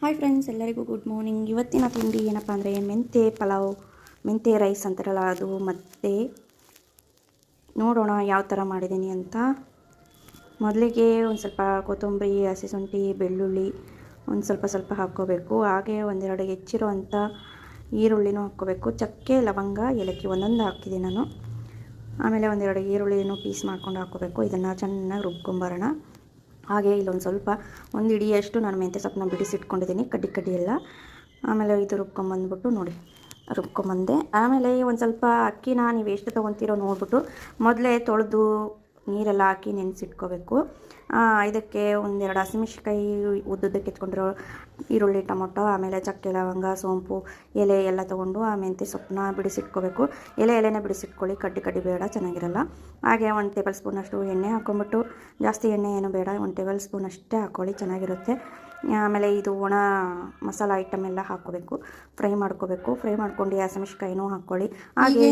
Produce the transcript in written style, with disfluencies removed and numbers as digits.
Hi friends, ಎಲ್ಲರಿಗೂ good morning. ಇವತ್ತಿನ ತಿಂಡಿ ಏನಪ್ಪ ಅಂದರೆ ಮೆಂತೆ ಪಲಾವ್, ಮೆಂತೆ ರೈಸ್ ಅಂತಾರಲ್ಲ ಅದು. ಮತ್ತು ನೋಡೋಣ ಯಾವ ಥರ ಮಾಡಿದ್ದೀನಿ ಅಂತ. ಮೊದಲಿಗೆ ಒಂದು ಸ್ವಲ್ಪ ಕೊತ್ತಂಬರಿ, ಹಸಿ ಶುಂಠಿ, ಬೆಳ್ಳುಳ್ಳಿ ಒಂದು ಸ್ವಲ್ಪ ಹಾಕ್ಕೋಬೇಕು. ಹಾಗೆ ಒಂದೆರಡು ಹೆಚ್ಚಿರುವಂಥ ಈರುಳ್ಳಿನೂ ಹಾಕ್ಕೋಬೇಕು. ಚಕ್ಕೆ, ಲವಂಗ, ಏಲಕ್ಕಿ ಒಂದೊಂದು ಹಾಕ್ತಿದ್ದೀನಿ ನಾನು. ಆಮೇಲೆ ಒಂದೆರಡು ಈರುಳ್ಳಿನೂ ಪೀಸ್ ಮಾಡ್ಕೊಂಡು ಹಾಕ್ಕೋಬೇಕು. ಇದನ್ನು ಚೆನ್ನಾಗಿ ರುಬ್ಕೊಂಬರೋಣ. ಹಾಗೆ ಇಲ್ಲೊಂದು ಸ್ವಲ್ಪ ಒಂದು ಹಿಡಿಯಷ್ಟು ನಾನು ಮೆಂತ್ಯ ಸೊಪ್ಪನ್ನ ಬಿಡಿಸಿಟ್ಕೊಂಡಿದ್ದೀನಿ, ಕಡ್ಡಿ ಎಲ್ಲ. ಆಮೇಲೆ ಇದು ರುಬ್ಕೊಂಬಂದ್ಬಿಟ್ಟು ನೋಡಿ, ರುಬ್ಕೊಂಬಂದೆ. ಆಮೇಲೆ ಒಂದು ಸ್ವಲ್ಪ ಅಕ್ಕಿನ ನೀವು ಎಷ್ಟು ತೊಗೊತೀರೋ ನೋಡಿಬಿಟ್ಟು ಮೊದಲೇ ತೊಳೆದು ನೀರೆಲ್ಲ ಹಾಕಿ ನೆನೆಸಿಟ್ಕೋಬೇಕು. ಇದಕ್ಕೆ ಒಂದೆರಡು ಹಸಿಮೆಣ್ಸಿನ್ಕಾಯಿ ಉದ್ದುದ್ದಕ್ಕೆ ಎತ್ಕೊಂಡಿರೋ ಈರುಳ್ಳಿ, ಟೊಮೊಟೊ, ಆಮೇಲೆ ಚಕ್ಕೆ, ಲವಂಗ, ಸೋಂಪು, ಎಲೆ ಎಲ್ಲ ತೊಗೊಂಡು ಆ ಮೆಂತ್ಯ ಸೊಪ್ಪನ್ನ ಬಿಡಿಸಿಟ್ಕೋಬೇಕು. ಎಲೆನೇ ಬಿಡಿಸಿಟ್ಕೊಳ್ಳಿ, ಕಡ್ಡಿ ಬೇಡ, ಚೆನ್ನಾಗಿರಲ್ಲ. ಹಾಗೆ 1 ಟೇಬಲ್ ಸ್ಪೂನಷ್ಟು ಎಣ್ಣೆ ಹಾಕ್ಕೊಂಬಿಟ್ಟು, ಜಾಸ್ತಿ ಎಣ್ಣೆ ಏನು ಬೇಡ, 1 ಟೇಬಲ್ ಸ್ಪೂನ್ ಅಷ್ಟೇ ಹಾಕ್ಕೊಳ್ಳಿ, ಚೆನ್ನಾಗಿರುತ್ತೆ. ಆಮೇಲೆ ಇದು ಒಣ ಮಸಾಲ ಐಟಮ್ ಎಲ್ಲ ಹಾಕ್ಕೋಬೇಕು, ಫ್ರೈ ಮಾಡ್ಕೋಬೇಕು. ಫ್ರೈ ಮಾಡ್ಕೊಂಡು ಹಸಿಮೆಣ್ಸಿನ್ಕಾಯಿನೂ ಹಾಕ್ಕೊಳ್ಳಿ. ಹಾಗೆ